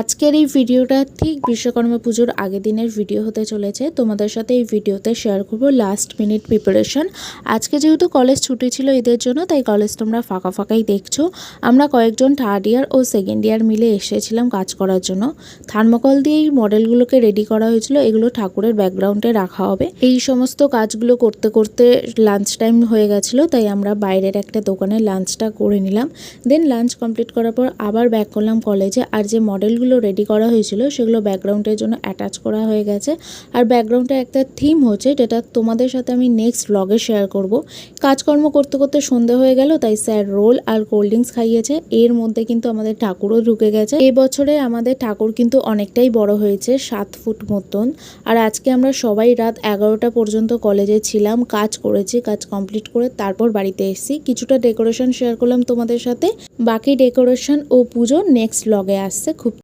আজকের এই ভিডিওটা ঠিক বিশ্বকর্মা পুজোর আগের দিনের ভিডিও হতে চলেছে। তোমাদের সাথে এই ভিডিওতে শেয়ার করব লাস্ট মিনিট প্রিপারেশন। আজকে যেহেতু কলেজ ছুটি ছিল ঈদের জন্য, তাই কলেজ তোমরা ফাঁকা ফাঁকাই দেখছো। আমরা কয়েকজন থার্ড ইয়ার ও সেকেন্ড ইয়ার মিলে এসেছিলাম কাজ করার জন্য। থার্মোকল দিয়ে এই মডেলগুলোকে রেডি করা হয়েছিল, এগুলো ঠাকুরের ব্যাকগ্রাউন্ডে রাখা হবে। এই সমস্ত কাজগুলো করতে করতে লাঞ্চ টাইম হয়ে গেছিলো, তাই আমরা বাইরের একটা দোকানে লাঞ্চটা করে নিলাম। দেন লাঞ্চ কমপ্লিট করার পর আবার ব্যাক করলাম কলেজে। আর যে মডেলগুলো রেডি করা হয়েছিল সেগুলো ব্যাকগ্রাউন্ডের জন্য অ্যাটাচ করা হয়ে গেছে। আর ব্যাকগ্রাউন্ডে একটা থিম হচ্ছে, যেটা তোমাদের সাথে আমি নেক্সট ব্লগে শেয়ার করব। কাজকর্ম করতে করতে সন্ধে হয়ে গেল, তাই স্যার রোল আর কোল্ড ড্রিঙ্কস খাইয়েছে। এর মধ্যে কিন্তু আমাদের ঠাকুরও ঢুকে গেছে। এই বছরে আমাদের ঠাকুর কিন্তু অনেকটাই বড় হয়েছে, 7 ফুট মতন। আর আজকে আমরা সবাই রাত 11টা পর্যন্ত কলেজে ছিলাম, কাজ করেছি। কাজ কমপ্লিট করে তারপর বাড়িতে এসেছি। কিছুটা ডেকোরেশন শেয়ার করলাম তোমাদের সাথে। বাকি ডেকোরেশন ও পুজো নেক্সট ব্লগে আসছে খুব